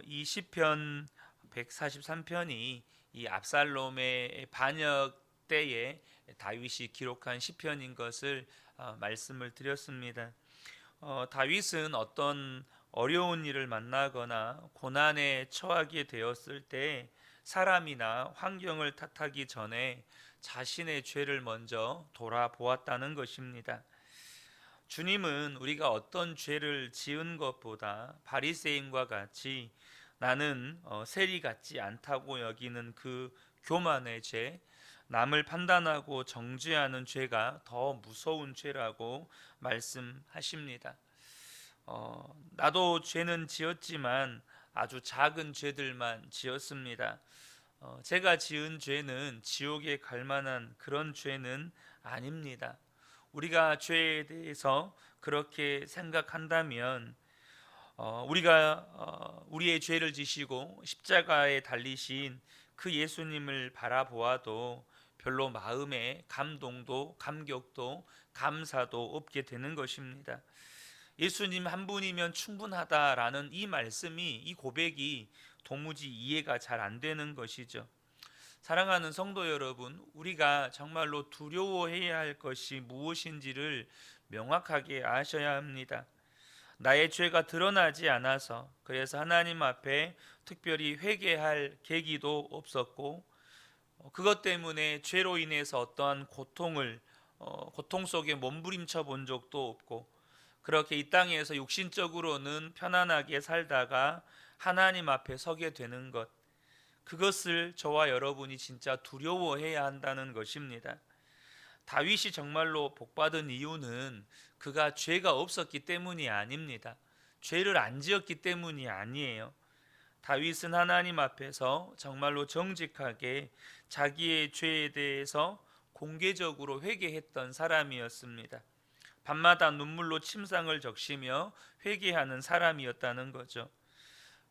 이 시편 143편이 이 압살롬의 반역 때에 다윗이 기록한 시편인 것을 말씀을 드렸습니다. 다윗은 어떤 어려운 일을 만나거나 고난에 처하게 되었을 때 사람이나 환경을 탓하기 전에 자신의 죄를 먼저 돌아보았다는 것입니다. 주님은 우리가 어떤 죄를 지은 것보다 바리새인과 같이 나는 세리 같지 않다고 여기는 그 교만의 죄, 남을 판단하고 정죄하는 죄가 더 무서운 죄라고 말씀하십니다. 나도 죄는 지었지만 아주 작은 죄들만 지었습니다. 제가 지은 죄는 지옥에 갈 만한 그런 죄는 아닙니다. 우리가 죄에 대해서 그렇게 생각한다면 우리가 우리의 죄를 지시고 십자가에 달리신 그 예수님을 바라보아도 별로 마음에 감동도 감격도 감사도 없게 되는 것입니다. 예수님 한 분이면 충분하다라는 이 말씀이, 이 고백이 도무지 이해가 잘 안 되는 것이죠. 사랑하는 성도 여러분, 우리가 정말로 두려워해야 할 것이 무엇인지를 명확하게 아셔야 합니다. 나의 죄가 드러나지 않아서, 그래서 하나님 앞에 특별히 회개할 계기도 없었고, 그것 때문에 죄로 인해서 어떠한 고통 속에 몸부림쳐 본 적도 없고, 그렇게 이 땅에서 육신적으로는 편안하게 살다가 하나님 앞에 서게 되는 것, 그것을 저와 여러분이 진짜 두려워해야 한다는 것입니다. 다윗이 정말로 복받은 이유는 그가 죄가 없었기 때문이 아닙니다. 죄를 안 지었기 때문이 아니에요. 다윗은 하나님 앞에서 정말로 정직하게 자기의 죄에 대해서 공개적으로 회개했던 사람이었습니다. 밤마다 눈물로 침상을 적시며 회개하는 사람이었다는 거죠.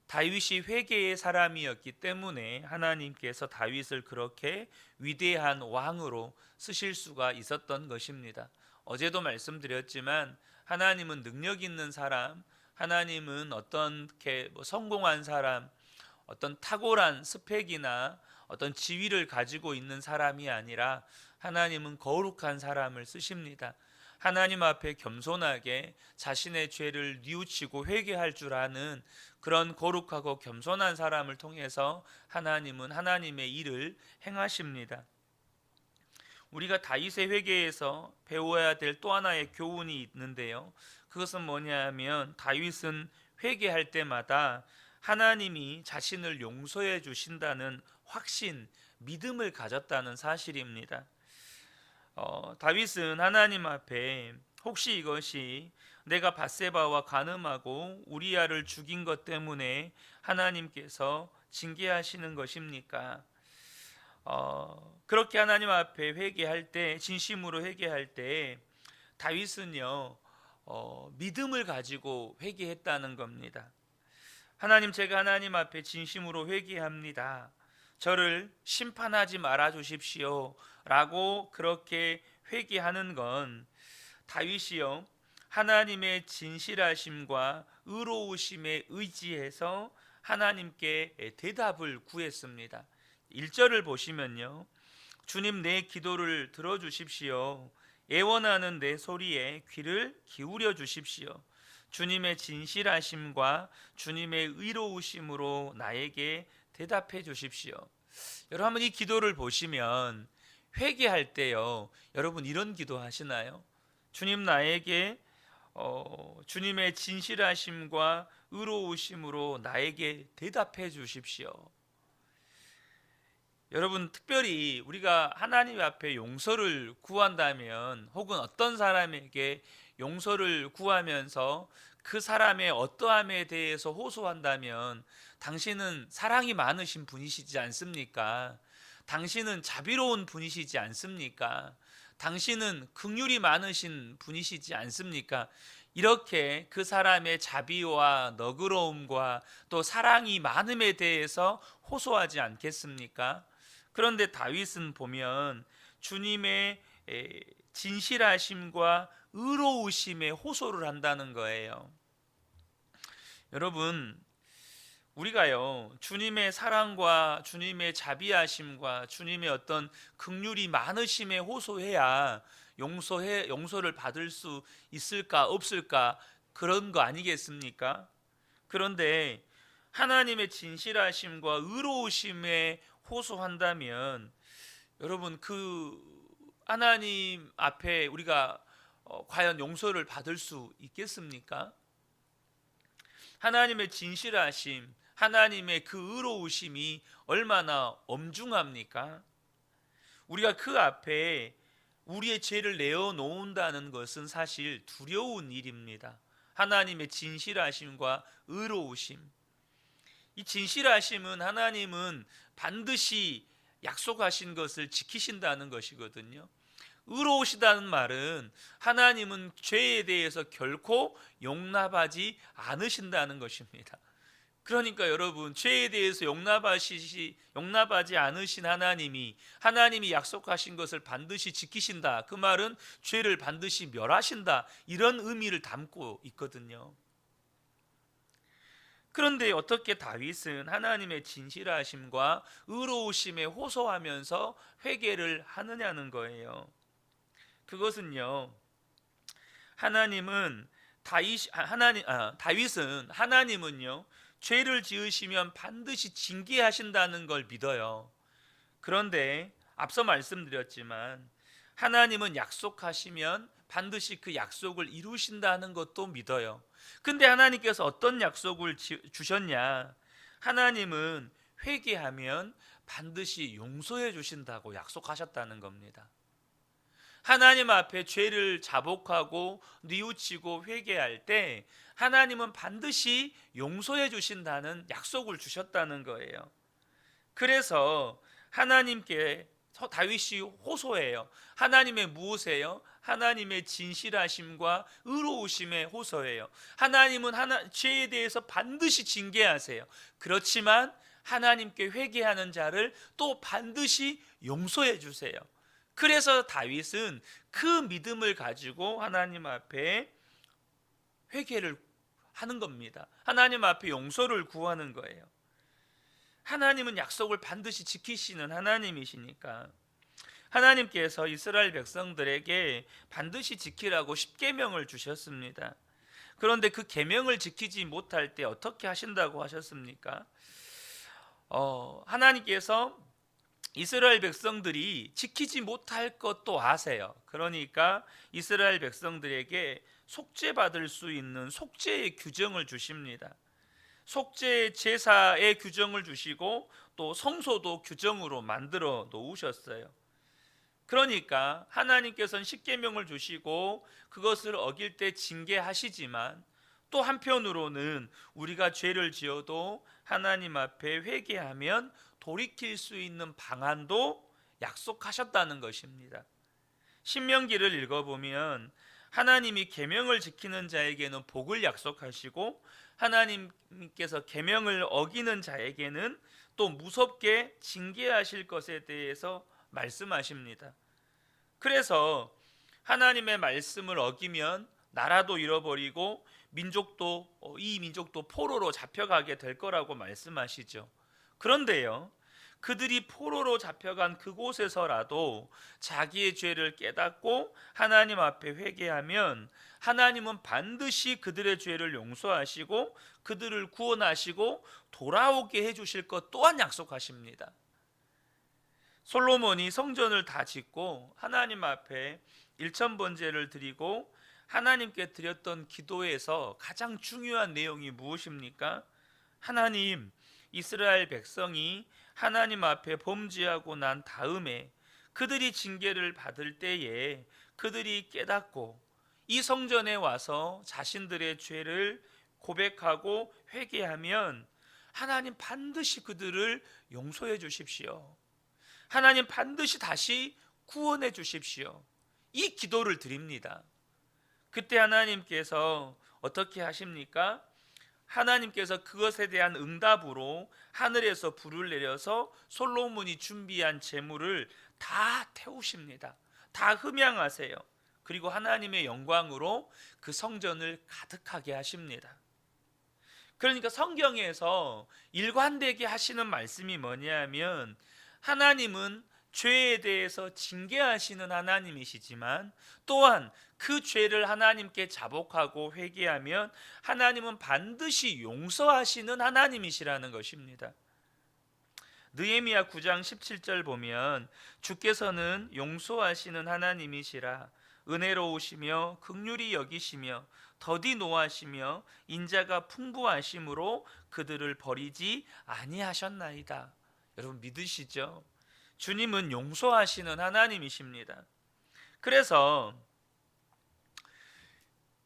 다윗이 회개의 사람이었기 때문에 하나님께서 다윗을 그렇게 위대한 왕으로 쓰실 수가 있었던 것입니다. 어제도 말씀드렸지만 하나님은 능력 있는 사람, 하나님은 어떻게 성공한 사람, 어떤 탁월한 스펙이나 어떤 지위를 가지고 있는 사람이 아니라 하나님은 거룩한 사람을 쓰십니다. 하나님 앞에 겸손하게 자신의 죄를 뉘우치고 회개할 줄 아는 그런 거룩하고 겸손한 사람을 통해서 하나님은 하나님의 일을 행하십니다. 우리가 다윗의 회개에서 배워야 될 또 하나의 교훈이 있는데요. 그것은 뭐냐 하면 다윗은 회개할 때마다 하나님이 자신을 용서해 주신다는 확신, 믿음을 가졌다는 사실입니다. 다윗은 하나님 앞에 혹시 이것이 내가 밧세바와 간음하고 우리아를 죽인 것 때문에 하나님께서 징계하시는 것입니까? 그렇게 하나님 앞에 회개할 때, 진심으로 회개할 때 다윗은요 믿음을 가지고 회개했다는 겁니다. 하나님, 제가 하나님 앞에 진심으로 회개합니다. 저를 심판하지 말아 주십시오 라고 그렇게 회개하는 건 다윗이요 하나님의 진실하심과 의로우심에 의지해서 하나님께 대답을 구했습니다. 1절을 보시면요, 주님, 내 기도를 들어주십시오. 애원하는 내 소리에 귀를 기울여 주십시오. 주님의 진실하심과 주님의 의로우심으로 나에게 대답해 주십시오. 여러분, 한번 이 기도를 보시면 회개할 때요, 여러분 이런 기도 하시나요? 주님, 나에게 주님의 진실하심과 의로우심으로 나에게 대답해 주십시오. 여러분, 특별히 우리가 하나님 앞에 용서를 구한다면, 혹은 어떤 사람에게 용서를 구하면서 그 사람의 어떠함에 대해서 호소한다면, 당신은 사랑이 많으신 분이시지 않습니까? 당신은 자비로운 분이시지 않습니까? 당신은 긍휼이 많으신 분이시지 않습니까? 이렇게 그 사람의 자비와 너그러움과 또 사랑이 많음에 대해서 호소하지 않겠습니까? 그런데 다윗은 보면 주님의 진실하심과 의로우심에 호소를 한다는 거예요. 여러분, 우리가요, 주님의 사랑과 주님의 자비하심과 주님의 어떤 긍휼이 많으심에 호소해야 용서를 받을 수 있을까 없을까, 그런 거 아니겠습니까? 그런데 하나님의 진실하심과 의로우심에 호소한다면, 여러분, 그 하나님 앞에 우리가 과연 용서를 받을 수 있겠습니까? 하나님의 진실하심, 하나님의 그 의로우심이 얼마나 엄중합니까? 우리가 그 앞에 우리의 죄를 내어놓는다는 것은 사실 두려운 일입니다. 하나님의 진실하심과 의로우심. 이 진실하심은, 하나님은 반드시 약속하신 것을 지키신다는 것이거든요. 의로우시다는 말은 하나님은 죄에 대해서 결코 용납하지 않으신다는 것입니다. 그러니까 여러분, 죄에 대해서 용납하지 않으신 하나님이 약속하신 것을 반드시 지키신다, 그 말은 죄를 반드시 멸하신다, 이런 의미를 담고 있거든요. 그런데 어떻게 다윗은 하나님의 진실하심과 의로우심에 호소하면서 회개를 하느냐는 거예요. 그것은요, 다윗은 하나님은요, 죄를 지으시면 반드시 징계하신다는 걸 믿어요. 그런데 앞서 말씀드렸지만 하나님은 약속하시면 반드시 그 약속을 이루신다는 것도 믿어요. 근데 하나님께서 어떤 약속을 주셨냐? 하나님은 회개하면 반드시 용서해 주신다고 약속하셨다는 겁니다. 하나님 앞에 죄를 자복하고 뉘우치고 회개할 때 하나님은 반드시 용서해 주신다는 약속을 주셨다는 거예요. 그래서 하나님께 다윗이 호소해요. 하나님의 무엇이에요? 하나님의 진실하심과 의로우심에 호소해요. 하나님은 죄에 대해서 반드시 징계하세요. 그렇지만 하나님께 회개하는 자를 또 반드시 용서해 주세요. 그래서 다윗은 그 믿음을 가지고 하나님 앞에 회개를 하는 겁니다. 하나님 앞에 용서를 구하는 거예요. 하나님은 약속을 반드시 지키시는 하나님이시니까 하나님께서 이스라엘 백성들에게 반드시 지키라고 십계명을 주셨습니다. 그런데 그 계명을 지키지 못할 때 어떻게 하신다고 하셨습니까? 하나님께서 이스라엘 백성들이 지키지 못할 것도 아세요. 그러니까 이스라엘 백성들에게 속죄받을 수 있는 속죄의 규정을 주십니다. 속죄 제사의 규정을 주시고 또 성소도 규정으로 만들어 놓으셨어요. 그러니까 하나님께서는 십계명을 주시고 그것을 어길 때 징계하시지만, 또 한편으로는 우리가 죄를 지어도 하나님 앞에 회개하면 돌이킬 수 있는 방안도 약속하셨다는 것입니다. 신명기를 읽어보면 하나님이 계명을 지키는 자에게는 복을 약속하시고, 하나님께서 계명을 어기는 자에게는 또 무섭게 징계하실 것에 대해서 말씀하십니다. 그래서 하나님의 말씀을 어기면 나라도 잃어버리고 이 민족도 포로로 잡혀가게 될 거라고 말씀하시죠. 그런데요, 그들이 포로로 잡혀간 그곳에서라도 자기의 죄를 깨닫고 하나님 앞에 회개하면 하나님은 반드시 그들의 죄를 용서하시고 그들을 구원하시고 돌아오게 해주실 것 또한 약속하십니다. 솔로몬이 성전을 다 짓고 하나님 앞에 일천번제를 드리고 하나님께 드렸던 기도에서 가장 중요한 내용이 무엇입니까? 하나님, 이스라엘 백성이 하나님 앞에 범죄하고 난 다음에 그들이 징계를 받을 때에 그들이 깨닫고 이 성전에 와서 자신들의 죄를 고백하고 회개하면 하나님 반드시 그들을 용서해 주십시오. 하나님 반드시 다시 구원해 주십시오. 이 기도를 드립니다. 그때 하나님께서 어떻게 하십니까? 하나님께서 그것에 대한 응답으로 하늘에서 불을 내려서 솔로몬이 준비한 제물을 다 태우십니다. 다 흠양하세요. 그리고 하나님의 영광으로 그 성전을 가득하게 하십니다. 그러니까 성경에서 일관되게 하시는 말씀이 뭐냐면, 하나님은 죄에 대해서 징계하시는 하나님이시지만 또한 그 죄를 하나님께 자복하고 회개하면 하나님은 반드시 용서하시는 하나님이시라는 것입니다. 느헤미야 9장 17절 보면, 주께서는 용서하시는 하나님이시라, 은혜로우시며 긍휼히 여기시며 더디 노하시며 인자가 풍부하심으로 그들을 버리지 아니하셨나이다. 여러분 믿으시죠? 주님은 용서하시는 하나님이십니다. 그래서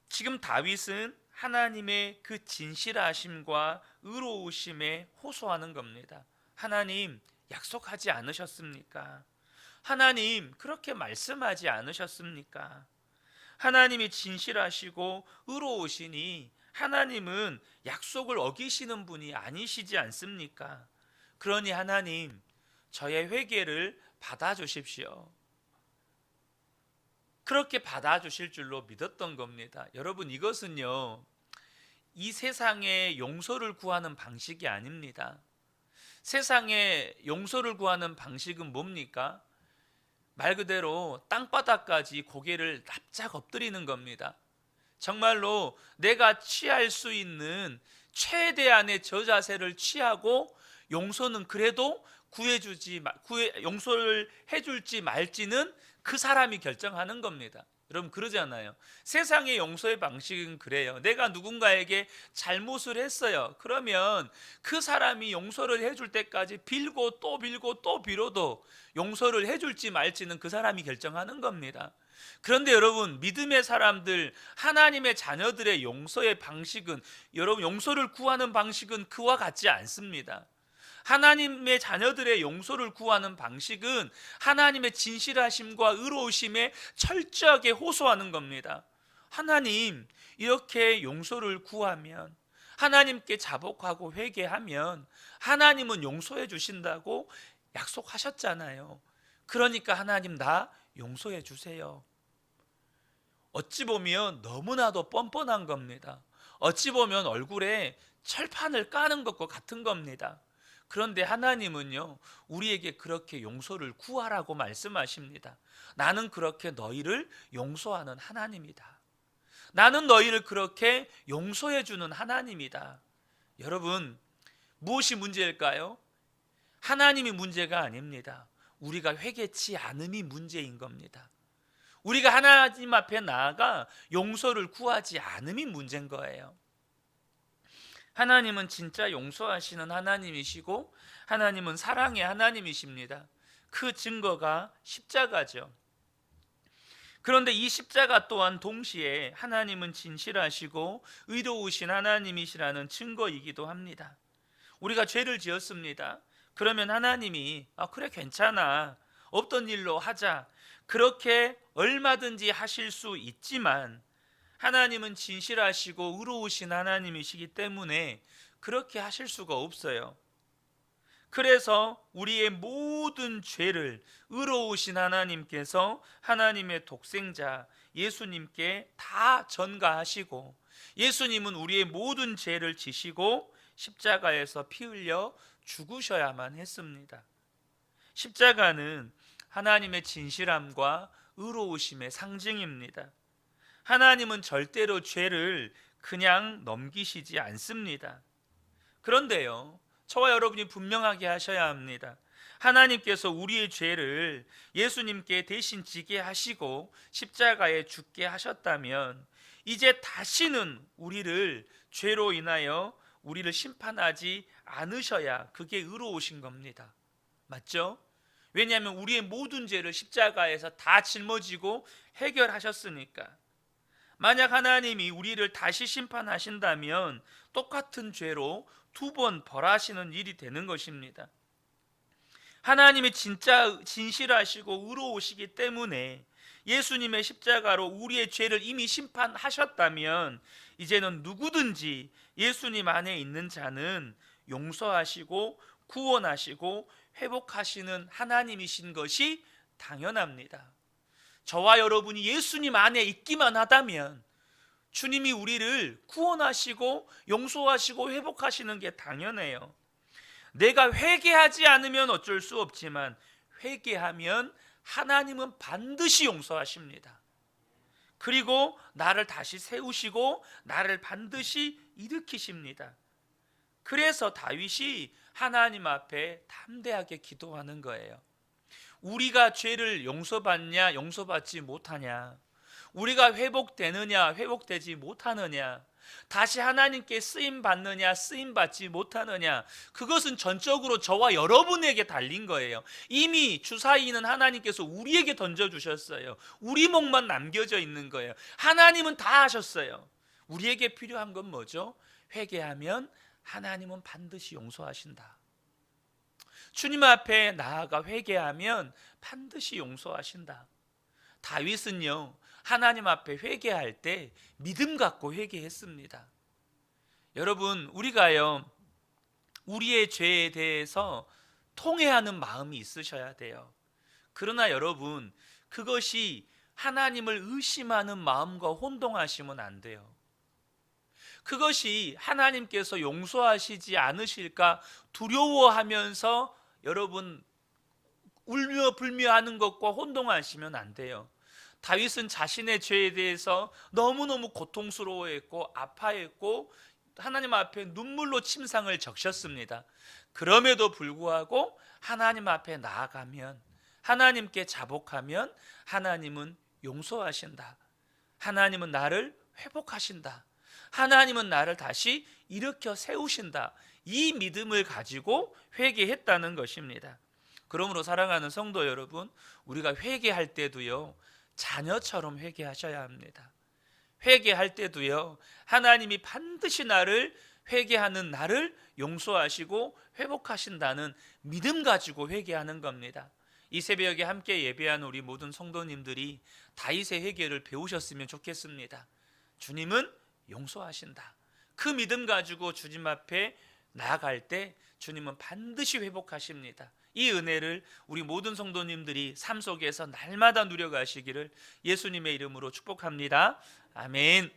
지금 다윗은 하나님의 그 진실하심과 의로우심에 호소하는 겁니다. 하나님, 약속하지 않으셨습니까? 하나님, 그렇게 말씀하지 않으셨습니까? 하나님이 진실하시고 의로우시니 하나님은 약속을 어기시는 분이 아니시지 않습니까? 그러니 하나님, 저의 회개를 받아주십시오. 그렇게 받아주실 줄로 믿었던 겁니다. 여러분, 이것은요, 이 세상에 용서를 구하는 방식이 아닙니다. 세상에 용서를 구하는 방식은 뭡니까? 말 그대로 땅바닥까지 고개를 납작 엎드리는 겁니다. 정말로 내가 취할 수 있는 최대한의 저자세를 취하고, 용서는 그래도 용서를 해줄지 말지는 그 사람이 결정하는 겁니다. 여러분 그러잖아요. 세상의 용서의 방식은 그래요. 내가 누군가에게 잘못을 했어요. 그러면 그 사람이 용서를 해줄 때까지 빌고 또 빌고 또 빌어도 용서를 해줄지 말지는 그 사람이 결정하는 겁니다. 그런데 여러분, 믿음의 사람들, 하나님의 자녀들의 용서의 방식은, 여러분 용서를 구하는 방식은 그와 같지 않습니다. 하나님의 자녀들의 용서를 구하는 방식은 하나님의 진실하심과 의로우심에 철저하게 호소하는 겁니다. 하나님, 이렇게 용서를 구하면, 하나님께 자복하고 회개하면 하나님은 용서해 주신다고 약속하셨잖아요. 그러니까 하나님, 나 용서해 주세요. 어찌 보면 너무나도 뻔뻔한 겁니다. 어찌 보면 얼굴에 철판을 까는 것과 같은 겁니다. 그런데 하나님은요, 우리에게 그렇게 용서를 구하라고 말씀하십니다. 나는 그렇게 너희를 용서하는 하나님이다. 나는 너희를 그렇게 용서해 주는 하나님이다. 여러분, 무엇이 문제일까요? 하나님이 문제가 아닙니다. 우리가 회개치 않음이 문제인 겁니다. 우리가 하나님 앞에 나아가 용서를 구하지 않음이 문제인 거예요. 하나님은 진짜 용서하시는 하나님이시고 하나님은 사랑의 하나님이십니다. 그 증거가 십자가죠. 그런데 이 십자가 또한 동시에 하나님은 진실하시고 의로우신 하나님이시라는 증거이기도 합니다. 우리가 죄를 지었습니다. 그러면 하나님이 그래 괜찮아, 없던 일로 하자, 그렇게 얼마든지 하실 수 있지만 하나님은 진실하시고 의로우신 하나님이시기 때문에 그렇게 하실 수가 없어요. 그래서 우리의 모든 죄를 의로우신 하나님께서 하나님의 독생자 예수님께 다 전가하시고, 예수님은 우리의 모든 죄를 지시고 십자가에서 피 흘려 죽으셔야만 했습니다. 십자가는 하나님의 진실함과 의로우심의 상징입니다. 하나님은 절대로 죄를 그냥 넘기시지 않습니다. 그런데요, 저와 여러분이 분명하게 하셔야 합니다. 하나님께서 우리의 죄를 예수님께 대신 지게 하시고 십자가에 죽게 하셨다면 이제 다시는 우리를 죄로 인하여 우리를 심판하지 않으셔야 그게 의로우신 겁니다. 맞죠? 왜냐하면 우리의 모든 죄를 십자가에서 다 짊어지고 해결하셨으니까. 만약 하나님이 우리를 다시 심판하신다면 똑같은 죄로 2번 벌하시는 일이 되는 것입니다. 하나님이 진짜 진실하시고 의로우시기 때문에 예수님의 십자가로 우리의 죄를 이미 심판하셨다면 이제는 누구든지 예수님 안에 있는 자는 용서하시고 구원하시고 회복하시는 하나님이신 것이 당연합니다. 저와 여러분이 예수님 안에 있기만 하다면 주님이 우리를 구원하시고 용서하시고 회복하시는 게 당연해요. 내가 회개하지 않으면 어쩔 수 없지만 회개하면 하나님은 반드시 용서하십니다. 그리고 나를 다시 세우시고 나를 반드시 일으키십니다. 그래서 다윗이 하나님 앞에 담대하게 기도하는 거예요. 우리가 죄를 용서받냐 용서받지 못하냐, 우리가 회복되느냐 회복되지 못하느냐, 다시 하나님께 쓰임 받느냐 쓰임 받지 못하느냐, 그것은 전적으로 저와 여러분에게 달린 거예요. 이미 주사위는 하나님께서 우리에게 던져주셨어요. 우리 몫만 남겨져 있는 거예요. 하나님은 다 하셨어요. 우리에게 필요한 건 뭐죠? 회개하면 하나님은 반드시 용서하신다. 주님 앞에 나아가 회개하면 반드시 용서하신다. 다윗은요, 하나님 앞에 회개할 때 믿음 갖고 회개했습니다. 여러분, 우리가요, 우리의 죄에 대해서 통회하는 마음이 있으셔야 돼요. 그러나 여러분, 그것이 하나님을 의심하는 마음과 혼동하시면 안 돼요. 그것이 하나님께서 용서하시지 않으실까 두려워하면서 여러분 울며 불며 하는 것과 혼동하시면 안 돼요. 다윗은 자신의 죄에 대해서 너무너무 고통스러워했고 아파했고 하나님 앞에 눈물로 침상을 적셨습니다. 그럼에도 불구하고 하나님 앞에 나아가면, 하나님께 자복하면 하나님은 용서하신다. 하나님은 나를 회복하신다. 하나님은 나를 다시 일으켜 세우신다. 이 믿음을 가지고 회개했다는 것입니다. 그러므로 사랑하는 성도 여러분, 우리가 회개할 때도요, 자녀처럼 회개하셔야 합니다. 회개할 때도요, 하나님이 반드시 나를, 회개하는 나를 용서하시고 회복하신다는 믿음 가지고 회개하는 겁니다. 이 새벽에 함께 예배하는 우리 모든 성도님들이 다윗의 회개를 배우셨으면 좋겠습니다. 주님은 용서하신다. 그 믿음 가지고 주님 앞에 나아갈 때 주님은 반드시 회복하십니다. 이 은혜를 우리 모든 성도님들이 삶 속에서 날마다 누려가시기를 예수님의 이름으로 축복합니다. 아멘.